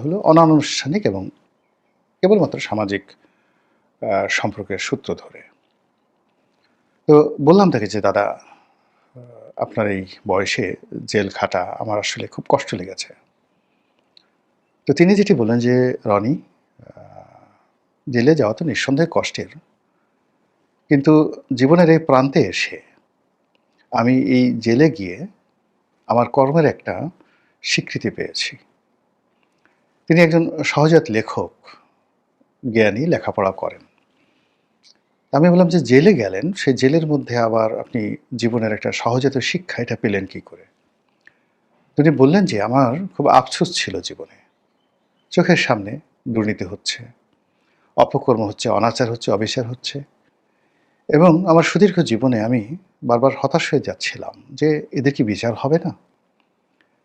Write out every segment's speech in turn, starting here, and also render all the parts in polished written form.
হলো অনানুষ্ঠানিক এবং কেবলমাত্র সামাজিক সম্পর্কের সূত্র ধরে। তো বললাম তাকে যে, "দাদা, আপনার এই বয়সে জেল খাটা আমার আসলে খুব কষ্ট লেগেছে।" তো তিনি যেটি বললেন যে, "রনি, আ জেলে যাওয়া তো নিঃসন্দেহে কষ্টের। কিন্তু জীবনের এই প্রান্তে এসে আমি এই জেলে গিয়ে আমার কর্মের একটা স্বীকৃতি পেয়েছি।" তিনি একজন সহজাত লেখক, জ্ঞানী, লেখাপড়া করেন। আমি বললাম যে, "জেলে গেলেন, সেই জেলের মধ্যে আবার আপনি জীবনের একটা সহজাত শিক্ষা এটা পেলেন কি করে?" তিনি বললেন যে, "আমার খুব আফসোস ছিল জীবনে। চোখের সামনে দুর্নীতি হচ্ছে, অপকর্ম হচ্ছে, অনাচার হচ্ছে, অবিচার হচ্ছে এবং আমার সুদীর্ঘ জীবনে আমি বারবার হতাশ হয়ে যাচ্ছিলাম যে, এদের কি বিচার হবে না?"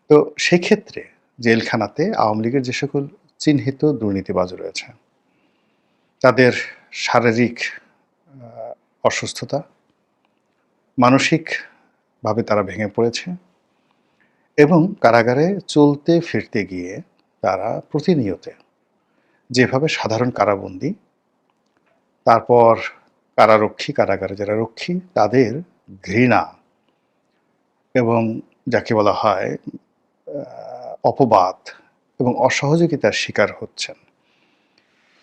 তো সেক্ষেত্রে জেলখানাতে আওয়ামী লীগের যে সকল চিহ্নিত দুর্নীতিবাজ রয়েছে, তাদের শারীরিক আ অসুস্থতা, মানসিকভাবে তারা ভেঙে পড়েছে এবং কারাগারে চলতে ফিরতে গিয়ে তারা প্রতিনিয়ত যেভাবে সাধারণ কারাবন্দী, তারপর কারারক্ষী, কারাগারে যারা রক্ষী, তাদের ঘৃণা এবং যাকে বলা হয় আ অপবাদ এবং অসহযোগিতার শিকার হচ্ছেন,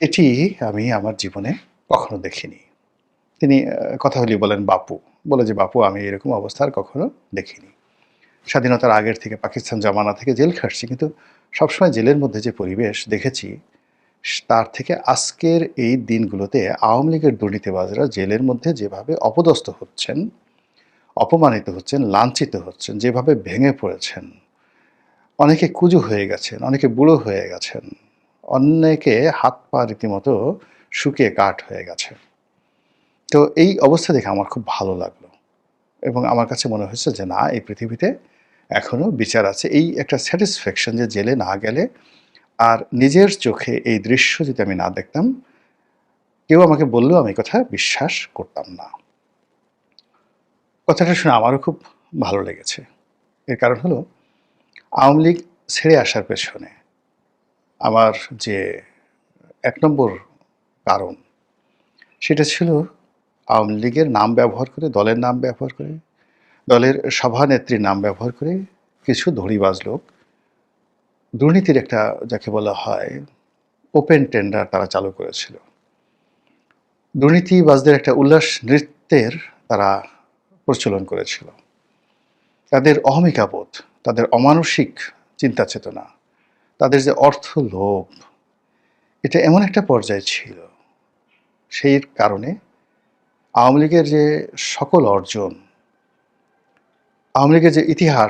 এটি আমি আমার জীবনে কখনো দেখিনি। তিনি কথা হলেই বলেন বাপু। বলে যে, "বাপু, আমি এরকম অবস্থা আর কখনো দেখিনি। স্বাধীনতার আগের থেকে পাকিস্তান জমানা থেকে জেল খাটছি। কিন্তু সবসময় জেলের মধ্যে যে পরিবেশ দেখেছি, তার থেকে আজকের এই দিনগুলোতে আওয়ামী লীগের দুর্নীতিবাজরা জেলের মধ্যে যেভাবে অপদস্থ হচ্ছেন, অপমানিত হচ্ছেন, লাঞ্ছিত হচ্ছেন, যেভাবে ভেঙে পড়েছেন, অনেকে কুঁজো হয়ে গেছেন, অনেকে বুড়ো হয়ে গেছেন, অনেকে হাত-পা রীতিমতো শুকিয়ে কাঠ হয়ে গেছে। তো এই অবস্থা দেখে আমার খুব ভালো লাগলো এবং আমার কাছে মনে হয়েছে যে, না, এই পৃথিবীতে এখনো বিচার আছে। এই একটা স্যাটিসফ্যাকশন যে জেলে না গেলে আর নিজের চোখে এই দৃশ্য যদি আমি না দেখতাম, কেউ আমাকে বললেও আমি এই কথা বিশ্বাস করতাম না। কথাটা শুনে আমারও খুব ভালো লেগেছে। এর কারণ হলো, আওয়ামী লীগ ছেড়ে আসার পেছনে আমার যে ১ নম্বর কারণ, সেটা ছিল আওয়ামী লীগের নাম ব্যবহার করে, দলের নাম ব্যবহার করে, দলের সভানেত্রীর নাম ব্যবহার করে কিছু ধড়িবাজ লোক দুর্নীতির একটা, যাকে বলা হয়, ওপেন টেন্ডার তারা চালু করেছিল। দুর্নীতিবাজদের একটা উল্লাস নৃত্যের তারা প্রচলন করেছিল। তাদের অহমিকাবোধ, তাদের অমানসিক চিন্তা চেতনা, তাদের যে অর্থ লোভ, এটা এমন একটা পর্যায়ে ছিল, সেই কারণে আওয়ামী লীগের যে সকল অর্জন, আওয়ামী লীগের যে ইতিহাস,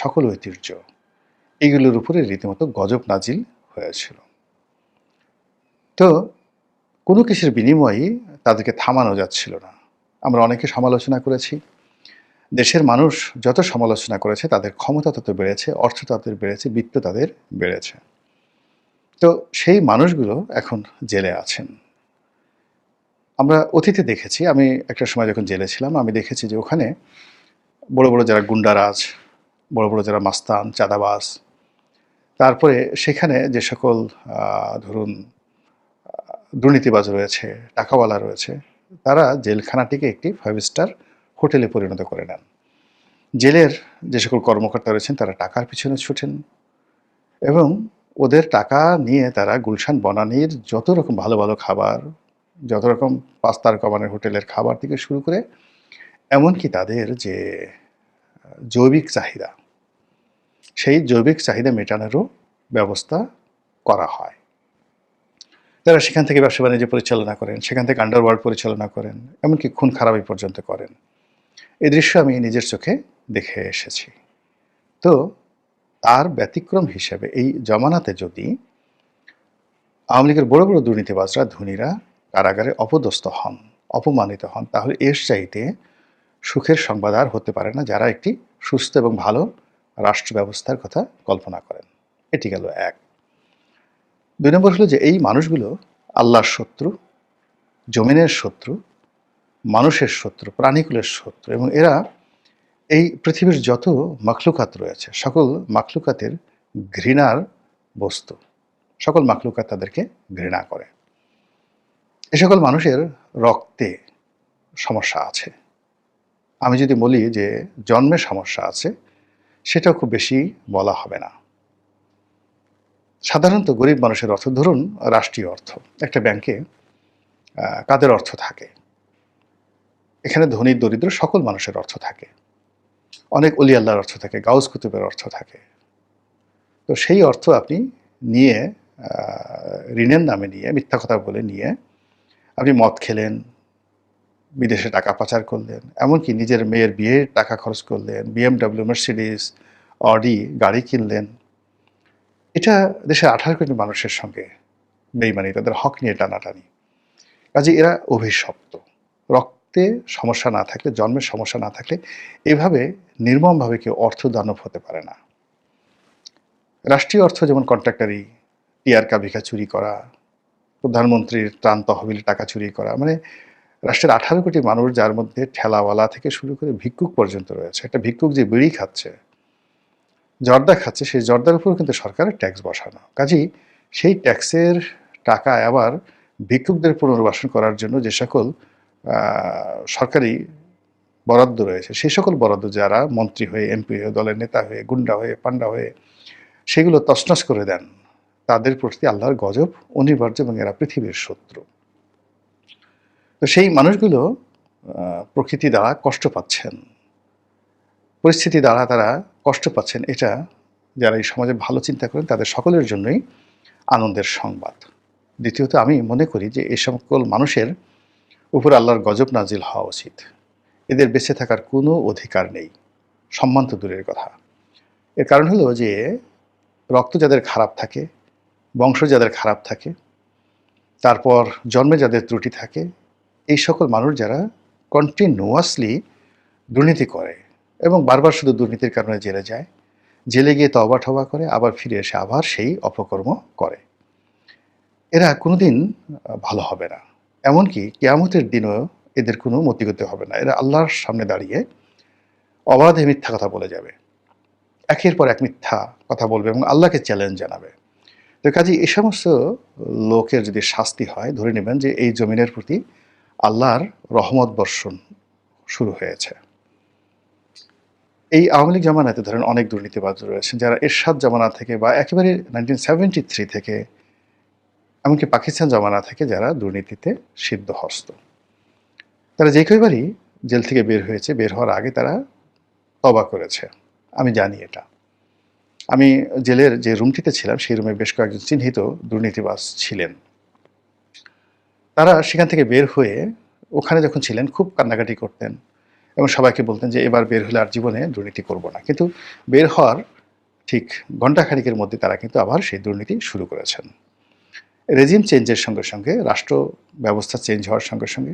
সকল ঐতিহ্য, এগুলোর উপরে রীতিমতো গজব নাজিল হয়েছিল। তো কোনো কিছুর বিনিময়েই তাদেরকে থামানো যাচ্ছিল না। আমরা অনেকে সমালোচনা করেছি। দেশের মানুষ যত সমালোচনা করেছে, তাদের ক্ষমতা তত বেড়েছে, অর্থ তাদের বেড়েছে, বিত্ত তাদের বেড়েছে। তো সেই মানুষগুলো এখন জেলে আছেন। আমরা অতীতে দেখেছি, আমি একটা সময় যখন জেলে ছিলাম, আমি দেখেছি যে ওখানে বড়, বড় যারা গুন্ডারাজ, বড়, বড় যারা মাস্তান, চাঁদাবাজ, তারপরে সেখানে যে সকল ধরুন দুর্নীতিবাজ রয়েছে, টাকাওয়ালা রয়েছে, তারা জেলখানাটিকে একটি 5 স্টার হোটেলে পরিণত করে নেন। জেলের যে সকল কর্মকর্তা রয়েছেন, তারা টাকার পিছনে ছুটেন এবং ওদের টাকা নিয়ে তারা গুলশান বনানীর যত রকম ভালো, ভালো খাবার, যত রকম ৫ তারকা মানের হোটেলের খাবার থেকে শুরু করে এমনকি তাদের যে জৈবিক চাহিদা, সেই জৈবিক চাহিদা মেটানোরও ব্যবস্থা করা হয়। তারা সেখান থেকে ব্যবসা-বাণিজ্য পরিচালনা করেন, সেখান থেকে আন্ডারওয়ার্ল্ড পরিচালনা করেন, এমনকি খুন-খারাবি পর্যন্ত করেন। এই দৃশ্য আমি নিজের চোখে দেখে এসেছি। তো তার ব্যতিক্রম হিসেবে এই জমানাতে যদি আওয়ামী লীগের বড়, বড় দুর্নীতিবাজরা, ধনীরা কারাগারে অপদস্থ হন, অপমানিত হন, তাহলে এর চাইতে সুখের সংবাদ আর হতে পারে না, যারা একটি সুস্থ এবং ভালো রাষ্ট্র ব্যবস্থার কথা কল্পনা করেন। এটি গেল ১। ২ নম্বর হলো যে এই মানুষগুলো আল্লাহর শত্রু, জমিনের শত্রু, মানুষের শত্রু, প্রাণীকুলের শত্রু এবং এরা এই পৃথিবীর যত মাখলুকাত রয়েছে, সকল মাখলুকাতের ঘৃণার বস্তু। সকল মাখলুকাত তাদেরকে ঘৃণা করে। এ সকল মানুষের রক্তে সমস্যা আছে। আমি যদি বলি যে জন্মে সমস্যা আছে, সেটাও খুব বেশি বলা হবে না। সাধারণত গরিব মানুষের অর্থ, ধরুন রাষ্ট্রীয় অর্থ, একটা ব্যাংকে কাদের অর্থ থাকে? এখানে ধনী দরিদ্র সকল মানুষের অর্থ থাকে। অনেক অলি আল্লাহর অর্থ থাকে, গাউস কুতুবের অর্থ থাকে। তো সেই অর্থ আপনি নিয়ে ঋণের নামে নিয়ে, মিথ্যা কথা বলে নিয়ে আপনি মদ খেলেন, বিদেশে টাকা পাচার করলেন, এমনকি নিজের মেয়ের বিয়ের টাকা খরচ করলেন, BMW, মার্সিডিস, অডি গাড়ি কিনলেন। এটা দেশের 18 কোটি মানুষের সঙ্গে বেইমানি, তাদের হক নিয়ে টানাটানি। কাজে এরা অভিশপ্ত। রক্তে সমস্যা না থাকলে, জন্মের সমস্যা না থাকলে এভাবে নির্মমভাবে কেউ অর্থ দানব হতে পারে না। রাষ্ট্রীয় অর্থ যেমন কন্ট্রাক্টারি, টিআর কাবিকা চুরি করা, প্রধানমন্ত্রীর ত্রাণ তহবিলের টাকা চুরি করা, মানে রাষ্ট্রের 18 কোটি মানুষ, যার মধ্যে ঠেলাওয়ালা থেকে শুরু করে ভিক্ষুক পর্যন্ত রয়েছে। একটা ভিক্ষুক যে বিড়ি খাচ্ছে, জর্দা খাচ্ছে, সেই জর্দার উপর কিন্তু সরকারের ট্যাক্স বসানো। কাজেই সেই ট্যাক্সের টাকায় আবার ভিক্ষুকদের পুনর্বাসন করার জন্য যে সকল সরকারি বরাদ্দ রয়েছে, সেই সকল বরাদ্দ যারা মন্ত্রী হয়ে, এমপি হয়ে, দলের নেতা হয়ে, গুন্ডা হয়ে, পান্ডা হয়ে সেগুলো তছনছ করে দেন, তাদের প্রতি আল্লাহর গজব অনিবার্য এবং এরা পৃথিবীর শত্রু। তো সেই মানুষগুলো প্রকৃতি দ্বারা কষ্ট পাচ্ছেন, পরিস্থিতি দ্বারা তারা কষ্ট পাচ্ছেন। এটা যারা এই সমাজে ভালো চিন্তা করেন তাদের সকলের জন্যই আনন্দের সংবাদ। দ্বিতীয়ত, আমি মনে করি যে এই সকল মানুষের উপর আল্লাহর গজব নাজিল হওয়া উচিত। এদের বেঁচে থাকার কোনো অধিকার নেই, সম্মান তো দূরের কথা। এর কারণ হলো যে রক্ত যাদের খারাপ থাকে, বংশ যাদের খারাপ থাকে, তারপর জন্মে যাদের ত্রুটি থাকে, এই সকল মানুষ যারা কন্টিনিউয়াসলি দুর্নীতি করে এবং বারবার শুধু দুর্নীতির কারণে জেলে যায়, জেলে গিয়ে তওবা ঠবা করে, আবার ফিরে এসে আবার সেই অপকর্ম করে, এরা কোনোদিন ভালো হবে না। এমনকি কিয়ামতের দিনও এদের কোনো মতিগতি হবে না। এরা আল্লাহর সামনে দাঁড়িয়ে অবাধে মিথ্যা কথা বলে যাবে, একের পর এক মিথ্যা কথা বলবে এবং আল্লাহকে চ্যালেঞ্জ জানাবে। তো কাজে এই সমস্ত লোকের যদি শাস্তি হয়, ধরে নেবেন যে এই জমিনের প্রতি আল্লাহর রহমত বর্ষণ শুরু হয়েছে। এই আওয়ামী লীগ জামানাতে ধরেন অনেক দুর্নীতিবাজ রয়েছেন, যারা এরশাদ জামানা থেকে বা একেবারে 1973 থেকে, এমনকি পাকিস্তান জামানা থেকে যারা দুর্নীতিতে সিদ্ধহস্ত। তারা যে কয়বারই জেল থেকে বের হয়েছে, বের হওয়ার আগে তারা তওবা করেছে। আমি জানি এটা। আমি জেলের যে রুমটিতে ছিলাম, সেই রুমে বেশ কয়েকজন চিহ্নিত দুর্নীতিবাজ ছিলেন। তারা সেখান থেকে বের হয়ে ওখানে যখন ছিলেন খুব কান্নাকাটি করতেন এবং সবাইকে বলতেন যে এবার বের হলে আর জীবনে দুর্নীতি করব না। কিন্তু বের হওয়ার ঠিক ঘণ্টাখানিকের মধ্যে তারা কিন্তু আবার সেই দুর্নীতি শুরু করেছেন। রেজিম চেঞ্জের সঙ্গে সঙ্গে, রাষ্ট্র ব্যবস্থা চেঞ্জ হওয়ার সঙ্গে সঙ্গে